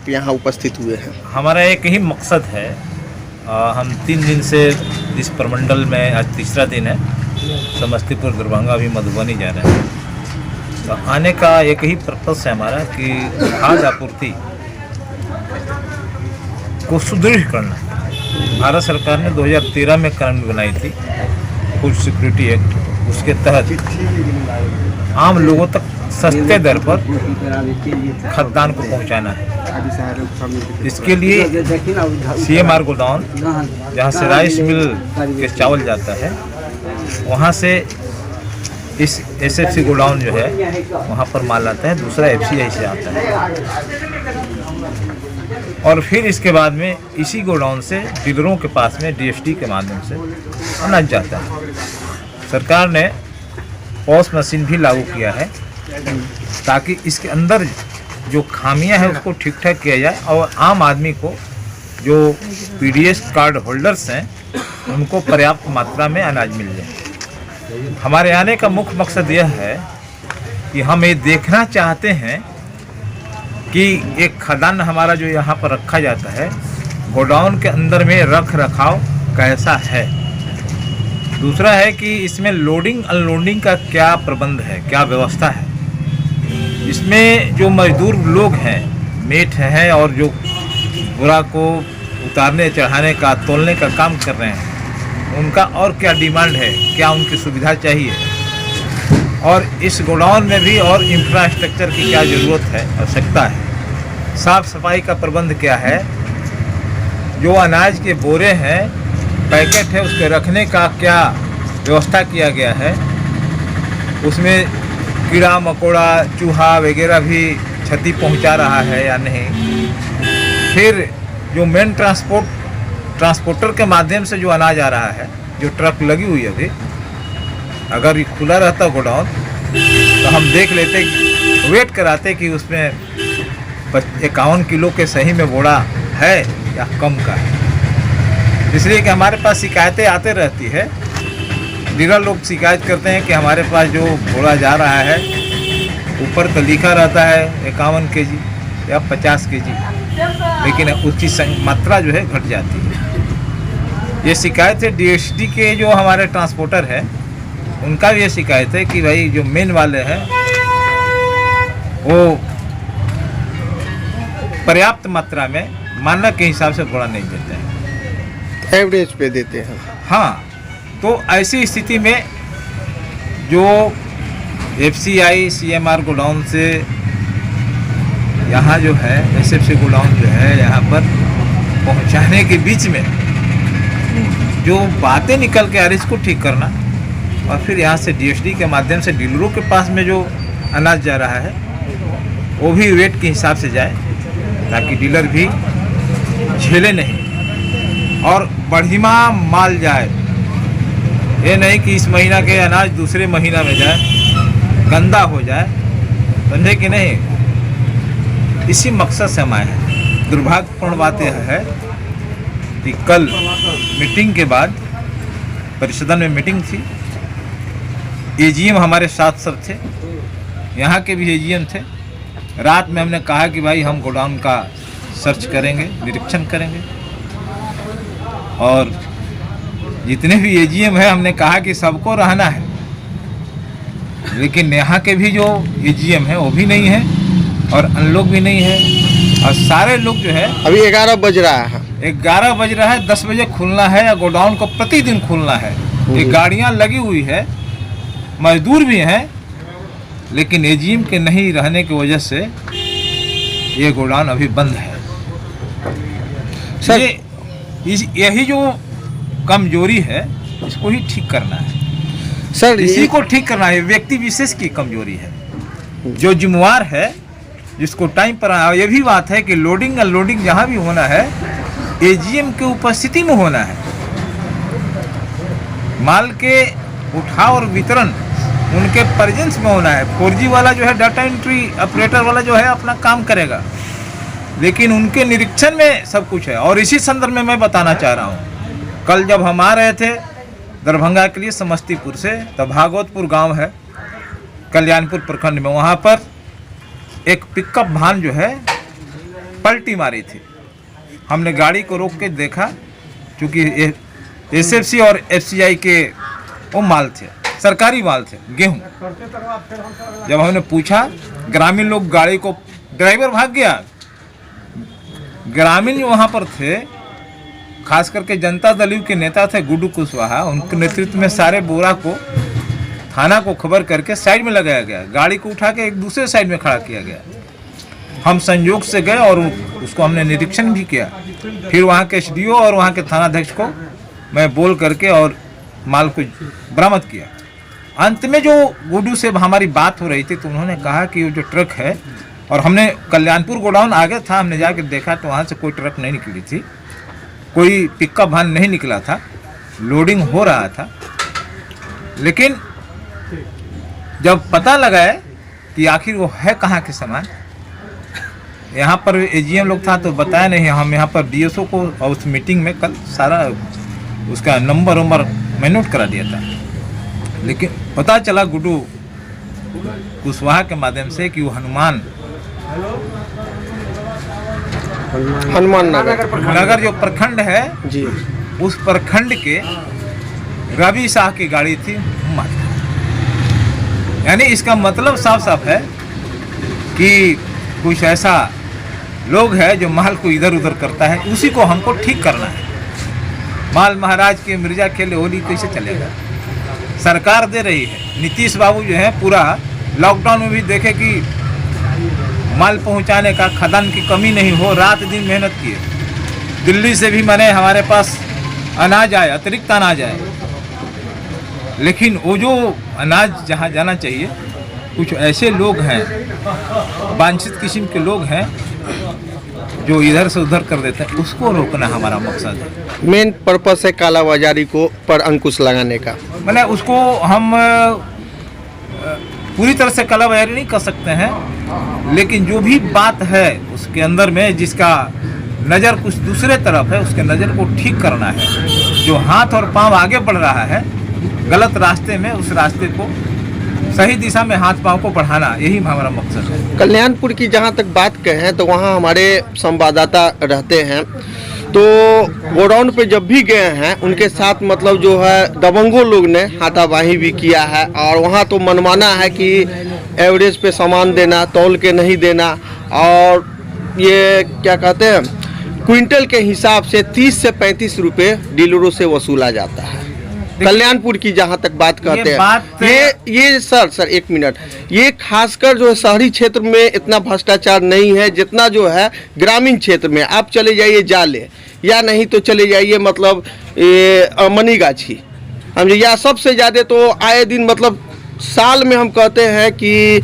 यहाँ उपस्थित हुए हैं? हमारा एक ही मकसद है। हम 3 दिन से इस प्रमंडल में, आज तीसरा दिन है, समस्तीपुर, दरभंगा, अभी मधुबनी जा रहे हैं। तो आने का एक ही पर्पस है हमारा कि खाद्य आपूर्ति को सुदृढ़ करना। भारत सरकार ने 2013 में कानून बनाई थी, फूड सिक्योरिटी एक्ट। उसके तहत आम लोगों तक सस्ते दर पर खाद्यान्न को पहुंचाना है। इसके लिए CMR गोडाउन, जहां से राइस मिल के चावल जाता है, वहां से इस SFC गोडाउन जो है वहां पर माल आता है। दूसरा FCI से आता है और फिर इसके बाद में इसी गोडाउन से डीलरों के पास में DSD के माध्यम से अनाज जाता है। सरकार ने पॉस मशीन भी लागू किया है ताकि इसके अंदर जो खामियां हैं उसको ठीक ठाक किया जाए और आम आदमी को, जो PDS कार्ड होल्डर्स हैं, उनको पर्याप्त मात्रा में अनाज मिल जाए। हमारे आने का मुख्य मकसद यह है कि हम ये देखना चाहते हैं कि एक खाद्यान्न हमारा जो यहाँ पर रखा जाता है, गोडाउन के अंदर में रख रखाव कैसा है। दूसरा है कि इसमें लोडिंग अनलोडिंग का क्या प्रबंध है, क्या व्यवस्था है। इसमें जो मजदूर लोग हैं, मेट हैं, और जो बुरा को उतारने चढ़ाने का, तोलने का काम कर रहे हैं, उनका और क्या डिमांड है, क्या उनकी सुविधा चाहिए, और इस गोडाउन में भी और इंफ्रास्ट्रक्चर की क्या ज़रूरत है, आवश्यकता है। साफ़ सफाई का प्रबंध क्या है, जो अनाज के बोरे हैं, पैकेट है, उसके रखने का क्या व्यवस्था किया गया है, उसमें कीड़ा मकोड़ा, चूहा वगैरह भी क्षति पहुंचा रहा है या नहीं। फिर जो मेन ट्रांसपोर्टर के माध्यम से जो अनाज आ रहा है, जो ट्रक लगी हुई है, अभी अगर ये खुला रहता गोडाउन तो हम देख लेते, वेट कराते कि उसमें 51 किलो के सही में बोरा है या कम का है। इसलिए कि हमारे पास शिकायतें आते रहती है, डीलर लोग शिकायत करते हैं कि हमारे पास जो बोरा जा रहा है, ऊपर तो लिखा रहता है 51 kg या 50 kg, लेकिन उसकी मात्रा जो है घट जाती है। ये शिकायत है DSD के जो हमारे ट्रांसपोर्टर हैं, उनका भी ये शिकायत है कि भाई जो मेन वाले हैं वो पर्याप्त मात्रा में मानक के हिसाब से बोरा नहीं देते हैं, एवरेज पे देते हैं। हाँ, तो ऐसी स्थिति में जो FCI CMR गोडाउन से यहाँ जो है SFC गोडाउन जो है, यहाँ पर पहुँचाने के बीच में जो बातें निकल के आ रही, इसको ठीक करना, और फिर यहाँ से DSD के माध्यम से डीलरों के पास में जो अनाज जा रहा है वो भी वेट के हिसाब से जाए, ताकि डीलर भी झेले नहीं और बढ़िया माल जाए। ये नहीं कि इस महीना के अनाज दूसरे महीना में जाए, गंदा हो जाए, समझे कि नहीं। इसी मकसद से हम आए हैं। दुर्भाग्यपूर्ण बात यह है कि कल मीटिंग के बाद, परिषदन में मीटिंग थी, AGM हमारे साथ सब थे, यहाँ के भी AGM थे। रात में हमने कहा कि भाई हम गोडाउन का सर्च करेंगे, निरीक्षण करेंगे, और जितने भी AGM है हमने कहा कि सबको रहना है, लेकिन यहाँ के भी जो AGM है वो भी नहीं है और अनलोग भी नहीं है, और सारे लोग जो है, अभी 11 बज रहा है, 11 बज रहा है, 10 बजे खुलना है, या गोडाउन को प्रतिदिन खुलना है। ये गाड़ियाँ लगी हुई है, मजदूर भी हैं, लेकिन AGM के नहीं रहने की वजह से ये गोडाउन अभी बंद है। सर, यही जो कमजोरी है, इसको ही ठीक करना है सर। इसी को ठीक करना है। व्यक्ति विशेष की कमजोरी है, जो जिम्मेवार है, जिसको टाइम पर आया। ये भी बात है कि लोडिंग अनलोडिंग जहाँ भी होना है, AGM के उपस्थिति में होना है। माल के उठाव और वितरण उनके प्रेजेंस में होना है। 4G वाला जो है, डाटा एंट्री ऑपरेटर वाला जो है, अपना काम करेगा, लेकिन उनके निरीक्षण में सब कुछ है। और इसी संदर्भ में मैं बताना चाह रहा हूँ, कल जब हम आ रहे थे दरभंगा के लिए समस्तीपुर से, तब भागवतपुर गांव है कल्याणपुर प्रखंड में, वहाँ पर एक पिकअप वाहन जो है पलटी मारी थी। हमने गाड़ी को रोक के देखा, क्योंकि एसएफसी और एफसीआई के वो माल थे, सरकारी माल थे, गेहूं। जब हमने पूछा, ग्रामीण लोग गाड़ी को, ड्राइवर भाग गया, ग्रामीण जो वहाँ पर थे, खास करके जनता दल के नेता थे गुड्डू कुशवाहा, उनके नेतृत्व में सारे बोरा को, थाना को खबर करके साइड में लगाया गया, गाड़ी को उठा के एक दूसरे साइड में खड़ा किया गया। हम संयोग से गए और उसको हमने निरीक्षण भी किया। फिर वहाँ के एसडीओ और वहाँ के थानाध्यक्ष को मैं बोल करके और माल को बरामद किया। अंत में जो गुड्डू से हमारी बात हो रही थी, तो उन्होंने कहा कि वो जो ट्रक है, और हमने कल्याणपुर गोडाउन आगे था, हमने जाकर देखा तो वहाँ से कोई ट्रक नहीं निकली थी, कोई पिकअप वैन नहीं निकला था, लोडिंग हो रहा था। लेकिन जब पता लगा कि आखिर वो है कहाँ के सामान, यहाँ पर एजीएम लोग था तो बताया नहीं। हम यहाँ पर डीएसओ को और उस मीटिंग में कल सारा उसका नंबर मैं नोट करा दिया था। लेकिन पता चला गुड्डू कुशवाहा के माध्यम से कि वो हनुमान नगर जो प्रखंड है जी, उस प्रखंड के रवि शाह की गाड़ी थी। यानी इसका मतलब साफ साफ है कि कुछ ऐसा लोग है जो माल को इधर उधर करता है, उसी को हमको ठीक करना है। माल महाराज के मिर्जा खेले होली कैसे चलेगा? सरकार दे रही है। नीतीश बाबू जो है पूरा लॉकडाउन में भी देखे कि माल पहुंचाने का, खदान की कमी नहीं हो, रात दिन मेहनत किए। दिल्ली से भी माने हमारे पास अनाज आए, अतिरिक्त अनाज आए, लेकिन वो जो अनाज जहाँ जाना चाहिए, कुछ ऐसे लोग हैं, वांछित किस्म के लोग हैं जो इधर से उधर कर देते हैं, उसको रोकना हमारा मकसद है। मेन पर्पस है कालाबाजारी को पर अंकुश लगाने का। मैंने उसको हम पूरी तरह से कालाबाजारी नहीं कर सकते हैं, लेकिन जो भी बात है उसके अंदर में जिसका नज़र कुछ दूसरे तरफ है, उसके नज़र को ठीक करना है। जो हाथ और पांव आगे बढ़ रहा है गलत रास्ते में, उस रास्ते को सही दिशा में हाथ पांव को बढ़ाना, यही हमारा मकसद है। कल्याणपुर की जहाँ तक बात कहें तो वहाँ हमारे संवाददाता रहते हैं, तो गोडाउन पे जब भी गए हैं उनके साथ मतलब जो है दबंगों लोग ने हाथापाई भी किया है, और वहाँ तो मनमाना है कि एवरेज पे सामान देना, तौल के नहीं देना, और ये क्या कहते हैं क्विंटल के हिसाब से 30 से 35 रुपये डीलरों से वसूला जाता है। कल्याणपुर की जहाँ तक बात करते हैं, ये सर एक मिनट, ये खासकर जो है शहरी क्षेत्र में इतना भ्रष्टाचार नहीं है जितना जो है ग्रामीण क्षेत्र में। आप चले जाइए जाले, या नहीं तो चले जाइए मतलब ये मनीगाछी, हम या सबसे ज़्यादा तो आए दिन मतलब साल में हम कहते हैं कि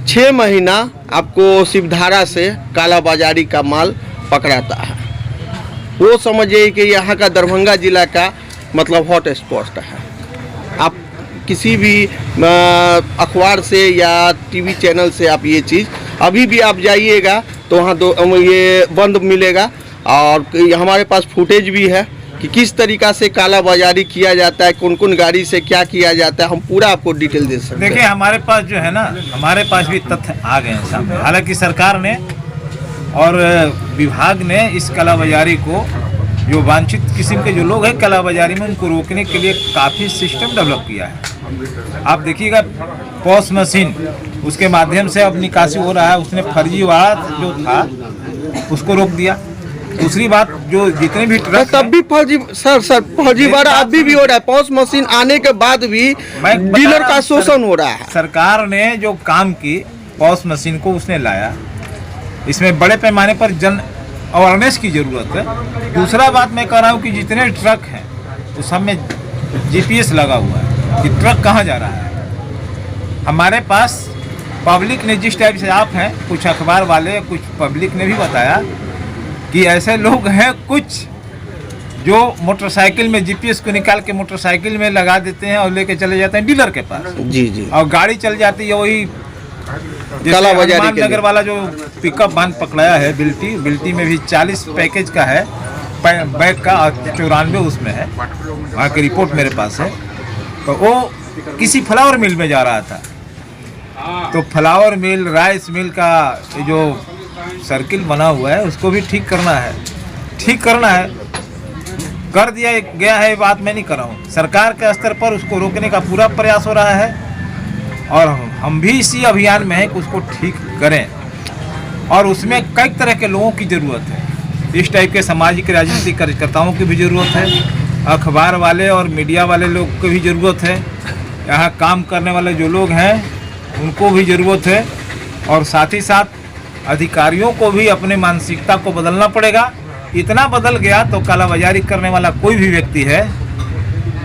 6 महीना आपको शिवधारा से कालाबाजारी का माल पकड़ाता है। वो समझिए कि यहाँ का दरभंगा जिला का मतलब हॉट स्पॉट है। आप किसी भी अखबार से या टीवी चैनल से आप ये चीज़ अभी भी आप जाइएगा तो वहाँ ये बंद मिलेगा, और हमारे पास फुटेज भी है कि किस तरीक़ा से कालाबाजारी किया जाता है, कौन कौन गाड़ी से क्या किया जाता है, हम पूरा आपको डिटेल दे सकते हैं। देखिए हमारे पास जो है ना, हमारे पास भी तथ्य आ गए हैं सामने। हालांकि सरकार ने और विभाग ने इस कालाबाजारी को, जो वांछित किस्म के जो लोग हैं कालाबाजारी में, उनको रोकने के लिए काफ़ी सिस्टम डेवलप किया है। आप देखिएगा पॉस मशीन, उसके माध्यम से अब निकासी हो रहा है, उसने फर्जीवाड़ा जो था उसको रोक दिया। दूसरी बात, जो जितने भी ट्रक तब भी फर्जी फर्जीवाड़ा अभी भी हो रहा है। पॉस मशीन आने के बाद भी डीलर का शोषण हो रहा है। सरकार ने जो काम की, पॉस मशीन को उसने लाया, इसमें बड़े पैमाने पर जन अवेयरनेस की ज़रूरत है। दूसरा बात मैं कह रहा हूँ कि जितने ट्रक हैं उस सब में जीपीएस लगा हुआ है कि ट्रक कहाँ जा रहा है। हमारे पास पब्लिक ने जिस टाइप से आप हैं, कुछ अखबार वाले, कुछ पब्लिक ने भी बताया कि ऐसे लोग हैं कुछ जो मोटरसाइकिल में जीपीएस को निकाल के मोटरसाइकिल में लगा देते हैं और लेके चले जाते हैं डीलर के पास। जी। और गाड़ी चल जाती है वही कालाबाजारी नगर वाला जो पिकअप वैन पकड़ाया है बिल्टी में भी 40 पैकेज का है बैग का, 94 उसमें है, वहाँ की रिपोर्ट मेरे पास है। तो वो किसी फ्लावर मिल में जा रहा था, तो फ्लावर मिल, राइस मिल का जो सर्किल बना हुआ है उसको भी ठीक करना है, कर दिया गया है, ये बात मैं नहीं कर रहा हूँ। सरकार के स्तर पर उसको रोकने का पूरा प्रयास हो रहा है और हम भी इसी अभियान में हैं कि उसको ठीक करें। और उसमें कई तरह के लोगों की ज़रूरत है, इस टाइप के सामाजिक राजनीतिक कार्यकर्ताओं की भी ज़रूरत है, अखबार वाले और मीडिया वाले लोग की भी ज़रूरत है, यहाँ काम करने वाले जो लोग हैं उनको भी ज़रूरत है, और साथ ही साथ अधिकारियों को भी अपने मानसिकता को बदलना पड़ेगा। इतना बदल गया तो कालाबाजारी करने वाला कोई भी व्यक्ति है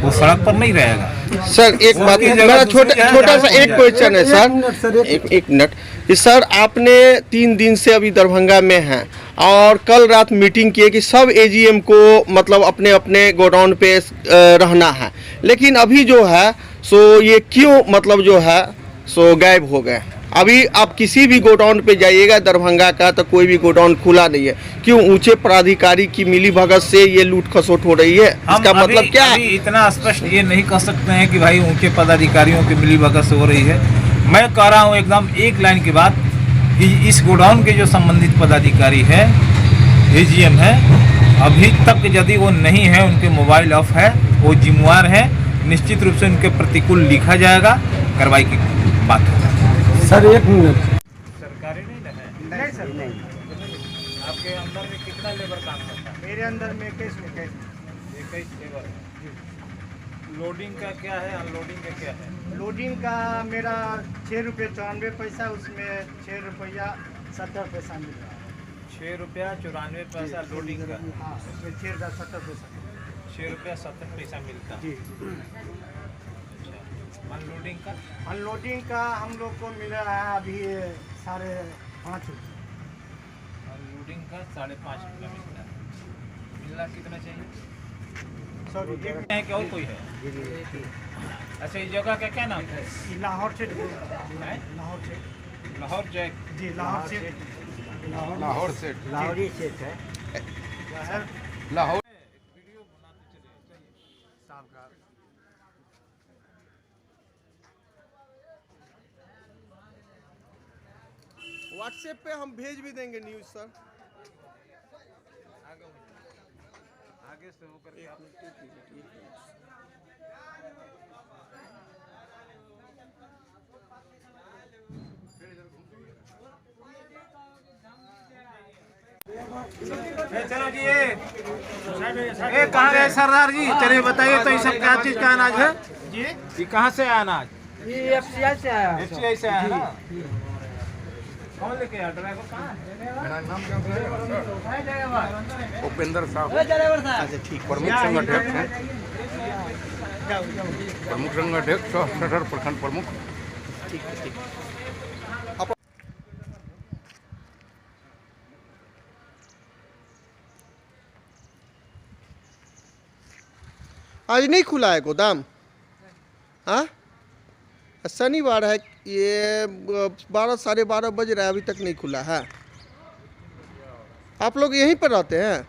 वो सड़क पर नहीं रहेगा। सर एक बात, मेरा छोटा सा एक क्वेश्चन है सर, एक मिनट कि सर आपने 3 दिन से अभी दरभंगा में हैं और कल रात मीटिंग की है कि सब एजीएम को मतलब अपने अपने गोडाउन पे रहना है, लेकिन अभी जो है सो ये क्यों मतलब जो है सो गायब हो गए? अभी आप किसी भी गोडाउन पे जाइएगा दरभंगा का तो कोई भी गोडाउन खुला नहीं है, क्यों? ऊंचे प्राधिकारी की मिली भगत से ये लूट खसोट हो रही है, इसका मतलब क्या है? इतना स्पष्ट ये नहीं कह सकते हैं कि भाई ऊंचे पदाधिकारियों की मिली भगत से हो रही है। मैं कह रहा हूँ एकदम एक लाइन की बात कि इस गोडाउन के जो संबंधित पदाधिकारी है, एजीएम है, अभी तक यदि वो नहीं है, उनके मोबाइल ऑफ है, वो जिम्मेवार है, निश्चित रूप से उनके प्रतिकूल लिखा जाएगा, कार्रवाई की बात होगा। सर एक मिनट, सरकारी नहीं है? नहीं सर नहीं। आपके अंदर में कितना लेबर काम करता है? मेरे अंदर में 21 लेबर। लोडिंग का क्या है, अनलोडिंग का क्या है? लोडिंग का मेरा 6 रुपये 94 पैसा, उसमें 6 रुपया 70 पैसा मिल रहा है। 6 रुपया 94 पैसा लोडिंग का, हाँ, उसमें 6 रुपया 70 पैसा 6 रुपया 70 पैसा मिलता है। जी। अनलोडिंग का? अनलोडिंग का हम लोग को मिल रहा है अभी 5.5 रुपये। अनलोडिंग का 5.5 रुपया मिलता है। मिलना कितना चाहिए? सॉरी है कि और कोई है? अच्छा, इस जगह का क्या नाम है? लाहौर से है? लाहौर जैक। जी लाहौर से लाहौर से लाहौरी सेठ है सर। लाहौर वीडियो बनाते चलिए साहब का व्हाट्सएप पे हम भेज भी देंगे न्यूज़ सर। आगे से होकर के आप चलो जी, ये कहाँ गए सरदार जी? चलिए बताइए तो ये सब क्या चीज का अनाज है जी? ये कहाँ से आया अनाज? ये एफसीआई से आया। एफसीआई से आया ना? कौन लेके आया? ड्राइवर कहाँ है? मेरा नाम क्या है? उपेंद्र साहब, अच्छा ठीक, प्रमुख संगठक हैं, प्रमुख संगठक सदर प्रखंड प्रमुख। ठीक है ठीक। आज नहीं खुला है गोदाम? हाँ, शनिवार है, ये 12 साढ़े 12 बज रहा है, अभी तक नहीं खुला है। आप लोग यहीं पर रहते हैं?